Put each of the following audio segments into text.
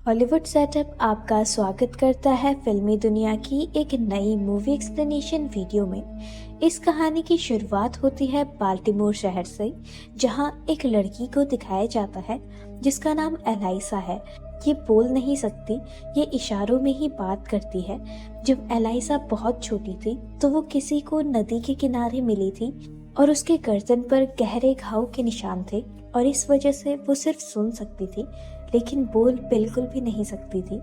Hollywood setup आपका स्वागत करता है फिल्मी दुनिया की एक नई मूवी एक्सप्लेनेशन वीडियो में। इस कहानी की शुरुआत होती है बाल्टीमोर शहर से, जहां एक लड़की को दिखाया जाता है जिसका नाम एलाइसा है। ये बोल नहीं सकती, ये इशारों में ही बात करती है। जब एलाइसा बहुत छोटी थी तो वो किसी को नदी के किनारे मिली थी और उसके गर्दन पर गहरे घाव के निशान थे और इस वजह से वो सिर्फ सुन सकती थी लेकिन बोल बिल्कुल भी नहीं सकती थी।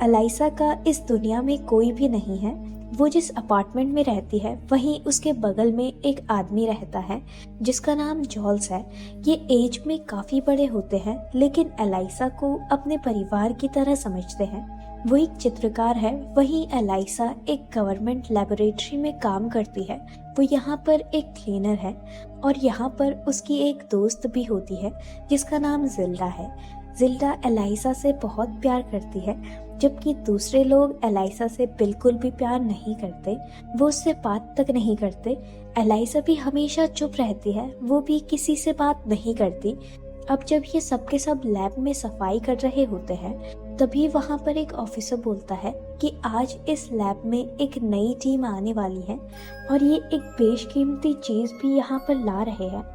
एलाइसा का इस दुनिया में कोई भी नहीं है। वो जिस अपार्टमेंट में रहती है वहीं उसके बगल में एक आदमी रहता है जिसका नाम जॉल्स है। ये एज में काफी बड़े होते हैं लेकिन एलाइसा को अपने परिवार की तरह समझते हैं। वो एक चित्रकार है, वहीं एलाइसा एक गवर्नमेंट लेबोरेटरी में काम करती है। वो यहाँ पर एक क्लीनर है और यहाँ पर उसकी एक दोस्त भी होती है जिसका नाम जिल्डा है। जिल्डा एलाइसा से बहुत प्यार करती है, जबकि दूसरे लोग एलाइसा से बिल्कुल भी प्यार नहीं करते। वो उससे बात तक नहीं करते। एलाइसा भी हमेशा चुप रहती है, वो भी किसी से बात नहीं करती। अब जब ये सब के सब लैब में सफाई कर रहे होते हैं तभी वहाँ पर एक ऑफिसर बोलता है कि आज इस लैब में एक नई टीम आने वाली है और ये एक बेशकीमती चीज भी यहाँ पर ला रहे हैं।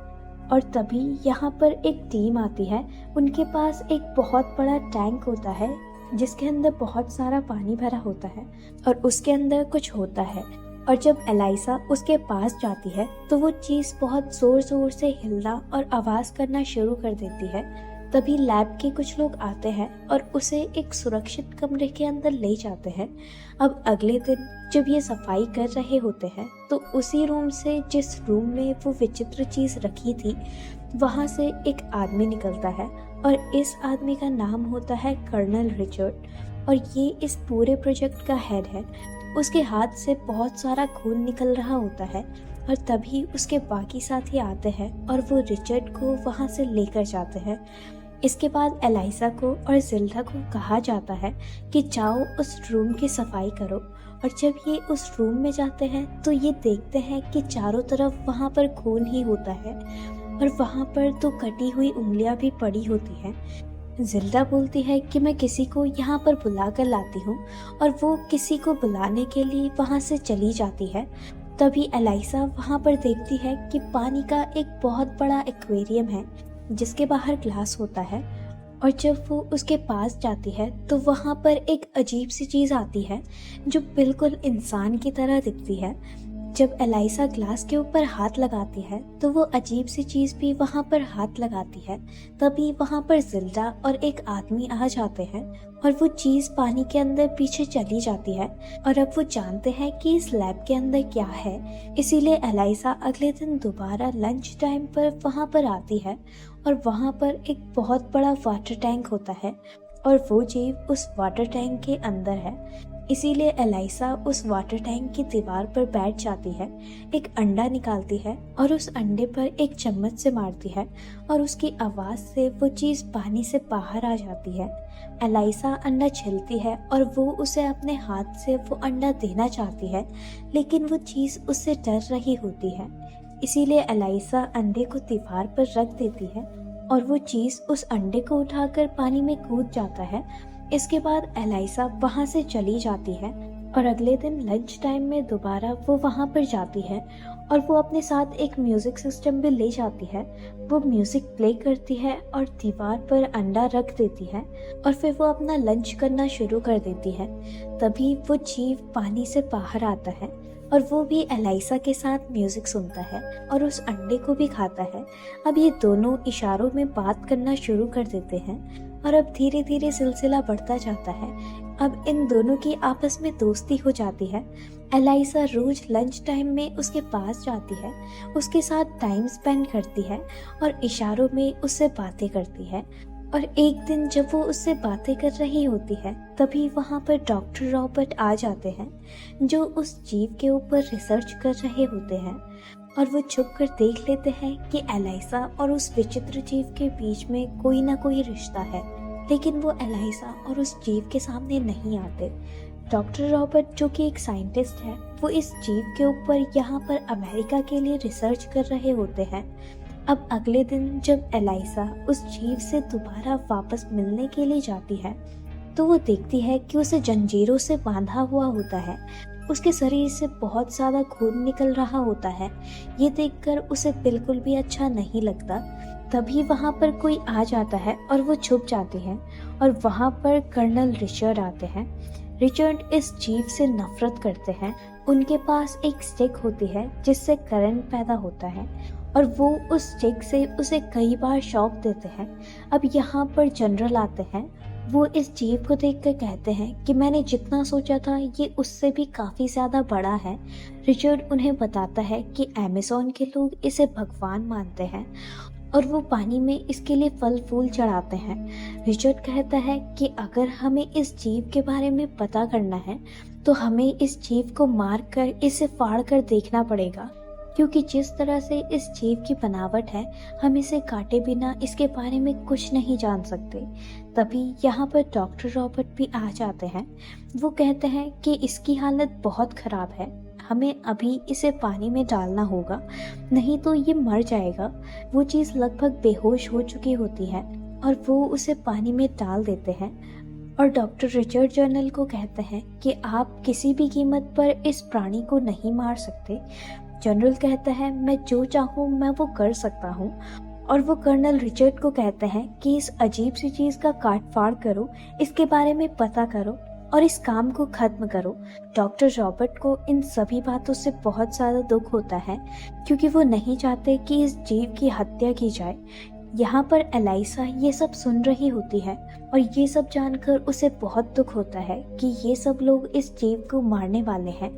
और तभी यहाँ पर एक टीम आती है। उनके पास एक बहुत बड़ा टैंक होता है जिसके अंदर बहुत सारा पानी भरा होता है और उसके अंदर कुछ होता है। और जब एलाइसा उसके पास जाती है तो वो चीज बहुत जोर जोर से हिलना और आवाज करना शुरू कर देती है। तभी लैब के कुछ लोग आते हैं और उसे एक सुरक्षित कमरे के अंदर ले जाते हैं। अब अगले दिन जब ये सफाई कर रहे होते हैं तो उसी रूम से जिस रूम में वो विचित्र चीज रखी थी वहां से एक आदमी निकलता है और इस आदमी का नाम होता है कर्नल रिचर्ड और ये इस पूरे प्रोजेक्ट का हेड है। उसके हाथ से बहुत सारा खून निकल रहा होता है और तभी उसके बाकी साथी आते हैं और वो रिचर्ड को वहां से लेकर जाते हैं। इसके बाद एलाइसा को और जिल्डा को कहा जाता है कि जाओ उस रूम की सफाई करो। और जब ये उस रूम में जाते हैं तो ये देखते हैं कि चारों तरफ वहाँ पर खून ही होता है और वहाँ पर तो कटी हुई उंगलियां भी पड़ी होती हैं। जिल्डा बोलती है कि मैं किसी को यहाँ पर बुला कर लाती हूँ और वो किसी को बुलाने के लिए वहाँ से चली जाती है। तभी एलाइसा वहाँ पर देखती है कि पानी का एक बहुत बड़ा एक्वेरियम है जिसके बाहर ग्लास होता है। और जब वो उसके पास जाती है तो वहाँ पर एक अजीब सी चीज आती है जो बिल्कुल इंसान की तरह दिखती है। जब एलाइसा ग्लास के ऊपर हाथ लगाती है तो वो अजीब सी चीज भी वहाँ पर हाथ लगाती है। तभी वहाँ पर जिल्डा और एक आदमी आ जाते हैं और वो चीज पानी के अंदर पीछे चली जाती है। और अब वो जानते हैं कि इस लैब के अंदर क्या है, इसीलिए एलाइसा अगले दिन दोबारा लंच टाइम पर वहाँ पर आती है और वहाँ पर एक बहुत बड़ा वाटर टैंक होता है और वो जीव उस वाटर टैंक के अंदर है। इसीलिए एलाइसा उस वाटर टैंक की दीवार पर बैठ जाती है, एक अंडा निकालती है और उस अंडे पर एक चम्मच से मारती है और उसकी आवाज से वो चीज पानी से बाहर आ जाती है। एलाइसा अंडा छिलती है और वो उसे अपने हाथ से वो अंडा देना चाहती है लेकिन वो चीज उससे डर रही होती है। इसीलिए एलाइसा अंडे को दीवार पर रख देती है और वो चीज उस अंडे को उठाकर पानी में कूद जाता है। इसके बाद एलाइसा वहां से चली जाती है और अगले दिन लंच टाइम में दोबारा वो वहां पर जाती है और वो अपने साथ एक म्यूजिक सिस्टम भी ले जाती है। वो म्यूजिक प्ले करती है और दीवार पर अंडा रख देती है और फिर वो अपना लंच करना शुरू कर देती है। तभी वो जीव पानी से बाहर आता है और वो भी एलाइसा के साथ म्यूजिक सुनता है और उस अंडे को भी खाता है। अब ये दोनों इशारों में बात करना शुरू कर देते हैं और अब धीरे धीरे सिलसिला बढ़ता जाता है। अब इन दोनों की आपस में दोस्ती हो जाती है। एलाइसा रोज लंच टाइम में उसके पास जाती है, उसके साथ टाइम स्पेंड करती है और इशारों में उससे बातें करती है। और एक दिन जब वो उससे बातें कर रही होती है तभी वहाँ पर डॉक्टर रॉबर्ट आ जाते हैं जो उस जीव के ऊपर रिसर्च कर रहे होते हैं। और वो छुप कर देख लेते हैं कि एलाइसा और उस विचित्र जीव के बीच में कोई ना कोई रिश्ता है, लेकिन वो एलाइसा और उस जीव के सामने नहीं आते। डॉक्टर रॉबर्ट जो कि एक साइंटिस्ट है, वो इस जीव के ऊपर यहाँ पर अमेरिका के लिए रिसर्च कर रहे होते हैं। अब अगले दिन जब एलाइसा उस जीव से दोबारा वापस मिलने के लिए जाती है तो वो देखती है कि उसे जंजीरों से बांधा हुआ होता है। उसके शरीर से बहुत ज़्यादा खून निकल रहा होता है। ये देखकर उसे बिल्कुल भी अच्छा नहीं लगता। तभी वहाँ पर कोई आ जाता है और वो छुप जाती है और वहाँ पर कर्नल रिचर्ड आते हैं। रिचर्ड इस जीव से नफरत करते हैं। उनके पास एक स्टिक होती है जिससे करंट पैदा होता है और वो उस स्टिक से उसे कई बार शॉक देते हैं। अब यहाँ पर जनरल आते हैं। वो इस जीव को देखकर कहते हैं कि मैंने जितना सोचा था ये उससे भी काफ़ी ज़्यादा बड़ा है। रिचर्ड उन्हें बताता है कि अमेज़न के लोग इसे भगवान मानते हैं और वो पानी में इसके लिए फल फूल चढ़ाते हैं। रिचर्ड कहता है कि अगर हमें इस जीव के बारे में पता करना है तो हमें इस जीव को मार कर इसे फाड़ कर देखना पड़ेगा, क्योंकि जिस तरह से इस जीव की बनावट है हम इसे काटे बिना इसके बारे में कुछ नहीं जान सकते। तभी यहाँ पर डॉक्टर रॉबर्ट भी आ जाते हैं। वो कहते हैं कि इसकी हालत बहुत ख़राब है, हमें अभी इसे पानी में डालना होगा, नहीं तो ये मर जाएगा। वो चीज़ लगभग बेहोश हो चुकी होती है और वो उसे पानी में डाल देते हैं। और डॉक्टर रिचर्ड जनरल को कहते हैं कि आप किसी भी कीमत पर इस प्राणी को नहीं मार सकते। जनरल कहता है मैं जो चाहूँ मैं वो कर सकता हूँ। और वो कर्नल रिचर्ड को कहते हैं कि इस अजीब सी चीज़ का काट फाड़ करो, इसके बारे में पता करो और इस काम को ख़त्म करो। डॉक्टर रॉबर्ट को इन सभी बातों से बहुत ज़्यादा दुख होता है, क्योंकि वो नहीं चाहते कि इस जीव की हत्या की जाए। यहाँ पर एलाइसा ये सब सुन रही होती है और ये सब जानकर उसे बहुत दुख होता है कि ये सब लोग इस जीव को मारने वाले हैं।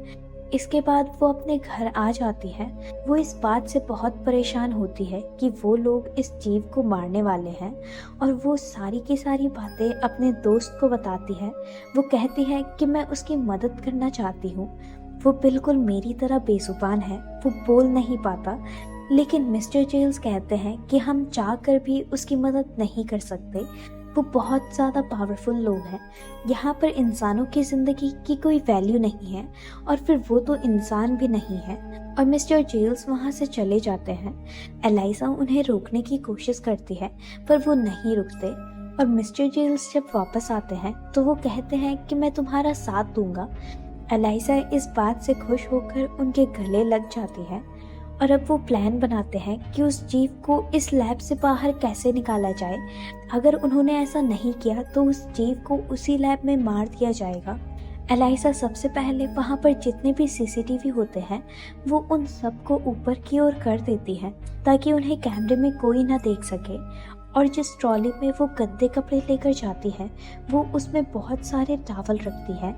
इसके बाद वो अपने घर आ जाती है। वो इस बात से बहुत परेशान होती है कि वो लोग इस जीव को मारने वाले हैं और वो सारी की सारी बातें अपने दोस्त को बताती है। वो कहती है कि मैं उसकी मदद करना चाहती हूँ। वो बिल्कुल मेरी तरह बेजुबान है, वो बोल नहीं पाता। लेकिन मिस्टर जेल्स कहते हैं कि हम चाह कर भी उसकी मदद नहीं कर सकते, वो बहुत ज़्यादा पावरफुल लोग हैं। यहाँ पर इंसानों की ज़िंदगी की कोई वैल्यू नहीं है और फिर वो तो इंसान भी नहीं है। और मिस्टर जेल्स वहाँ से चले जाते हैं। एलाइजा उन्हें रोकने की कोशिश करती है पर वो नहीं रुकते। और मिस्टर जेल्स जब वापस आते हैं तो वो कहते हैं कि मैं तुम्हारा साथ दूंगा। एलाइजा इस बात से खुश होकर उनके गले लग जाती है और अब वो प्लान बनाते हैं कि उस जीव को इस लैब से बाहर कैसे निकाला जाए। अगर उन्होंने ऐसा नहीं किया तो उस जीव को उसी लैब में मार दिया जाएगा। एलाइसा सबसे पहले वहाँ पर जितने भी सीसीटीवी होते हैं वो उन सबको ऊपर की ओर कर देती है ताकि उन्हें कैमरे में कोई ना देख सके। और जिस ट्रॉली में वो गंदे कपड़े लेकर जाती है वो उसमें बहुत सारे टावल रखती है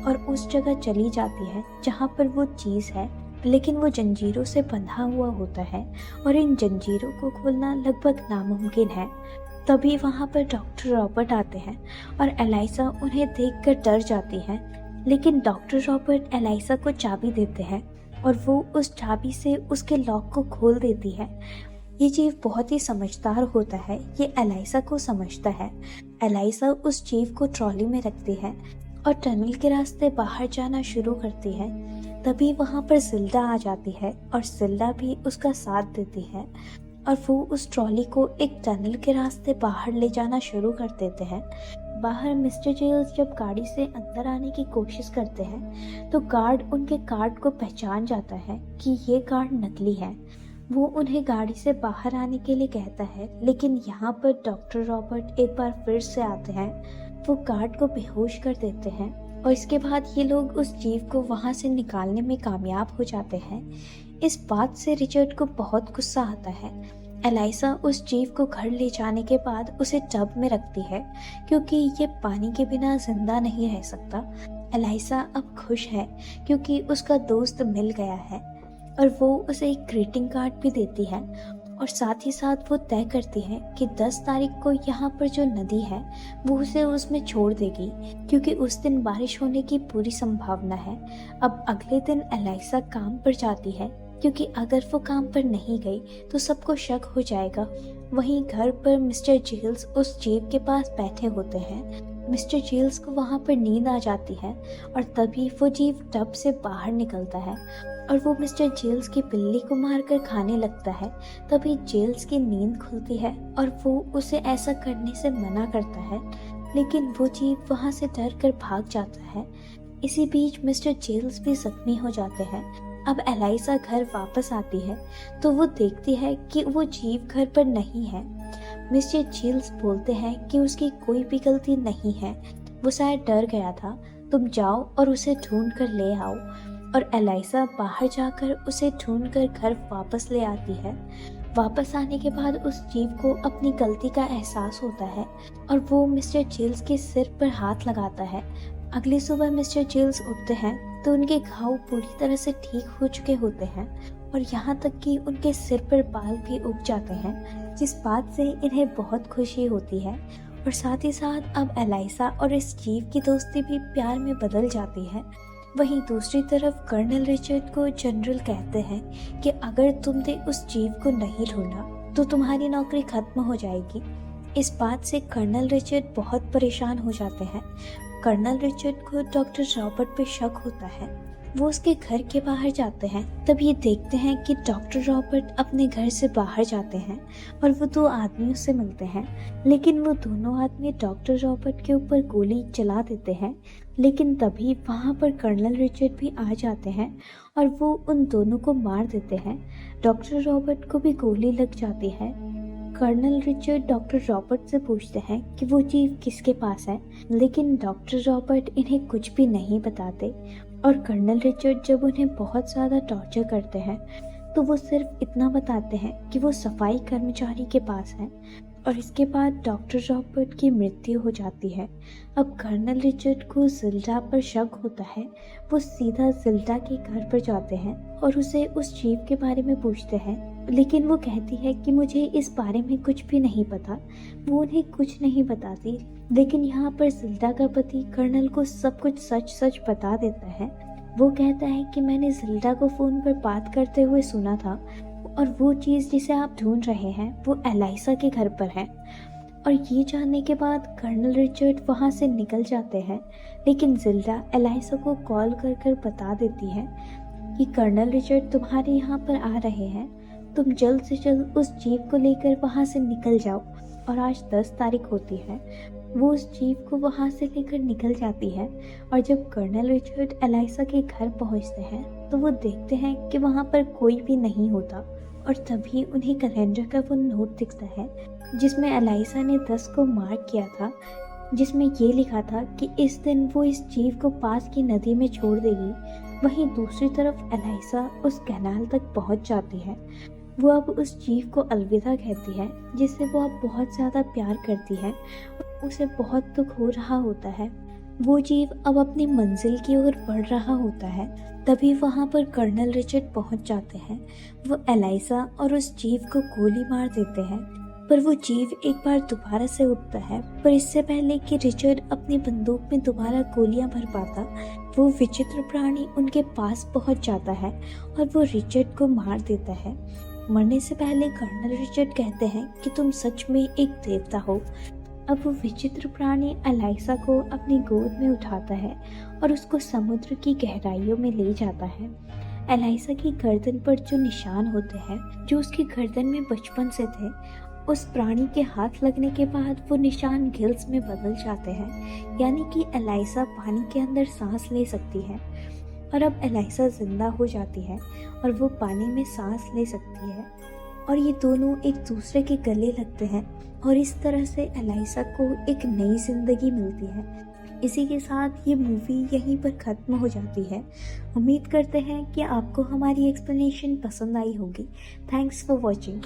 और उस जगह चली जाती है जहाँ पर वो चीज़ है, लेकिन वो जंजीरों से बंधा हुआ होता है और इन जंजीरों को खोलना लगभग नामुमकिन है। तभी वहाँ पर डॉक्टर रॉबर्ट आते हैं और एलाइसा उन्हें देखकर डर जाती है, लेकिन डॉक्टर रॉबर्ट एलाइसा को चाबी देते हैं और वो उस चाबी से उसके लॉक को खोल देती है। ये जीव बहुत ही समझदार होता है, ये एलाइसा को समझता है। एलाइसा उस जीव को ट्रॉली में रखती है और टनल के रास्ते बाहर जाना शुरू करती है। तभी वहाँ पर जिल्दा आ जाती है और जिल्दा भी उसका साथ देती है और वो उस ट्रॉली को एक टनल के रास्ते बाहर ले जाना शुरू कर देते हैं। बाहर मिस्टर जेल्स जब गाड़ी से अंदर आने की कोशिश करते हैं तो गार्ड उनके कार्ड को पहचान जाता है कि ये कार्ड नकली है। वो उन्हें गाड़ी से बाहर आने के लिए कहता है, लेकिन यहाँ पर डॉक्टर रॉबर्ट एक बार फिर से आते हैं। वो गार्ड को बेहोश कर देते हैं और इसके बाद ये लोग उस जीव को वहाँ से निकालने में कामयाब हो जाते हैं। इस बात से रिचर्ड को बहुत गुस्सा आता है। एलाइसा उस जीव को घर ले जाने के बाद उसे टब में रखती है क्योंकि ये पानी के बिना जिंदा नहीं रह सकता। एलाइसा अब खुश है क्योंकि उसका दोस्त मिल गया है और वो उसे एक ग्रीटिंग कार्ड भी देती है और साथ ही साथ वो तय करती है कि 10 तारीख को यहाँ पर जो नदी है वो उसे उसमें छोड़ देगी क्योंकि उस दिन बारिश होने की पूरी संभावना है। अब अगले दिन एलाइसा काम पर जाती है क्योंकि अगर वो काम पर नहीं गई तो सबको शक हो जाएगा। वहीं घर पर मिस्टर जेल्स उस जीव के पास बैठे होते हैं। मिस्टर जेल्स को वहाँ पर नींद आ जाती है और तभी वो जीव टब से बाहर निकलता है और वो मिस्टर जेल्स की बिल्ली को मारकर खाने लगता है। तभी जेल्स की नींद खुलती है और वो उसे ऐसा करने से मना करता है। लेकिन वो जीव वहाँ से डर कर भाग जाता है। इसी बीच मिस्टर जेल्स भी जख्मी हो जाते हैं। अब एलाइसा घर वापस आती है तो वो देखती है कि वो जीव घर पर नहीं है। मिस्टर जेल्स बोलते हैं कि उसकी कोई भी गलती नहीं है, वो शायद डर गया था, तुम जाओ और उसे ढूंढ कर ले आओ। और एलाइसा बाहर जाकर उसे ढूंढ कर घर वापस ले आती है। वापस आने के बाद उस जीव को अपनी गलती का एहसास होता है और वो मिस्टर जेल्स के सिर पर हाथ लगाता है। अगली सुबह मिस्टर जेल्स उठते हैं तो उनके घाव पूरी तरह से ठीक हो चुके होते हैं और यहाँ तक कि उनके सिर पर बाल भी उग जाते हैं, जिस बात से इन्हें बहुत खुशी होती है। और साथ ही साथ अब एलाइसा और इस जीव की दोस्ती भी प्यार में बदल जाती है। वहीं दूसरी तरफ कर्नल रिचर्ड को जनरल कहते हैं कि अगर तुमने उस जीव को नहीं ढूंढा तो तुम्हारी नौकरी खत्म हो जाएगी। इस बात से कर्नल रिचर्ड बहुत परेशान हो जाते हैं। कर्नल रिचर्ड को डॉक्टर रॉबर्ट पे शक होता है। वो उसके घर के बाहर जाते हैं, तब ये देखते हैं कि डॉक्टर रॉबर्ट अपने घर से बाहर जाते हैं और वो दो आदमियों से मिलते हैं, लेकिन वो दोनों आदमी डॉक्टर रॉबर्ट के ऊपर गोली चला देते हैं। लेकिन तभी वहाँ पर कर्नल रिचर्ड भी आ जाते हैं और वो उन दोनों को मार देते हैं। डॉक्टर रॉबर्ट को भी गोली लग जाती है। कर्नल रिचर्ड डॉक्टर रॉबर्ट से पूछते हैं कि वो जीव किसके पास है, लेकिन डॉक्टर रॉबर्ट इन्हें कुछ भी नहीं बताते। और कर्नल रिचर्ड जब उन्हें बहुत ज़्यादा टॉर्चर करते हैं तो वो सिर्फ इतना बताते हैं कि वो सफाई कर्मचारी के पास है। और इसके बाद डॉक्टर रॉबर्ट की मृत्यु हो जाती है। अब कर्नल रिचर्ड को जिल्डा पर शक होता है। वो सीधा जिल्डा के घर पर जाते हैं और उसे उस जीव के बारे में पूछते हैं, लेकिन वो कहती है कि मुझे इस बारे में कुछ भी नहीं पता। वो उन्हें कुछ नहीं बताती, लेकिन यहाँ पर जिल्डा का पति कर्नल को सब कुछ सच सच बता देता है। वो कहता है कि मैंने जिल्डा को फ़ोन पर बात करते हुए सुना था और वो चीज़ जिसे आप ढूंढ रहे हैं वो एलाइसा के घर पर है। और ये जानने के बाद कर्नल रिचर्ड वहाँ से निकल जाते हैं, लेकिन जिल्डा एलाइसा को कॉल कर कर बता देती है कि कर्नल रिचर्ड तुम्हारे यहाँ पर आ रहे हैं, तुम जल्द से जल्द उस जीव को लेकर वहाँ से निकल जाओ। और आज 10 तारीख होती है। वो उस जीव को वहाँ से लेकर निकल जाती है और जब कर्नल रिचर्ड एलाइसा के घर पहुँचते हैं तो वो देखते हैं कि वहाँ पर कोई भी नहीं होता। और तभी उन्हें कैलेंडर का वो नोट दिखता है जिसमें एलाइसा ने 10 को मार्क किया था, जिसमें ये लिखा था कि इस दिन वो इस जीव को पास की नदी में छोड़ देगी। वहीं दूसरी तरफ एलाइसा उस कैनाल तक पहुंच जाती है। वो अब उस जीव को अलविदा कहती है, जिससे वो अब बहुत ज़्यादा प्यार करती है। उसे बहुत दुख हो रहा होता है। वो जीव अब अपनी मंजिल की ओर बढ़ रहा होता है। तभी वहाँ पर कर्नल रिचर्ड पहुँच जाते हैं। वो एलाइसा और उस जीव को गोली मार देते हैं, पर वो जीव एक बार दोबारा से उठता है। पर इससे पहले कि रिचर्ड अपनी बंदूक में दोबारा गोलियां भर पाता, वो विचित्र प्राणी उनके पास पहुंच जाता है और वो रिचर्ड को मार देता है। मरने से पहले कर्नल रिचर्ड कहते हैं कि तुम सच में एक देवता हो। अब वो विचित्र प्राणी एलाइसा को अपनी गोद में उठाता है और उसको समुद्र की गहराइयों में ले जाता है। एलाइसा की गर्दन पर जो निशान होते हैं, जो उसकी गर्दन में बचपन से थे, उस प्राणी के हाथ लगने के बाद वो निशान गिल्स में बदल जाते हैं, यानी कि एलाइसा पानी के अंदर सांस ले सकती है। और अब एलाइसा जिंदा हो जाती है और वो पानी में सांस ले सकती है और ये दोनों एक दूसरे के गले लगते हैं और इस तरह से एलाइसा को एक नई जिंदगी मिलती है। इसी के साथ ये मूवी यहीं पर ख़त्म हो जाती है। उम्मीद करते हैं कि आपको हमारी एक्सप्लेनेशन पसंद आई होगी। Thanks for watching.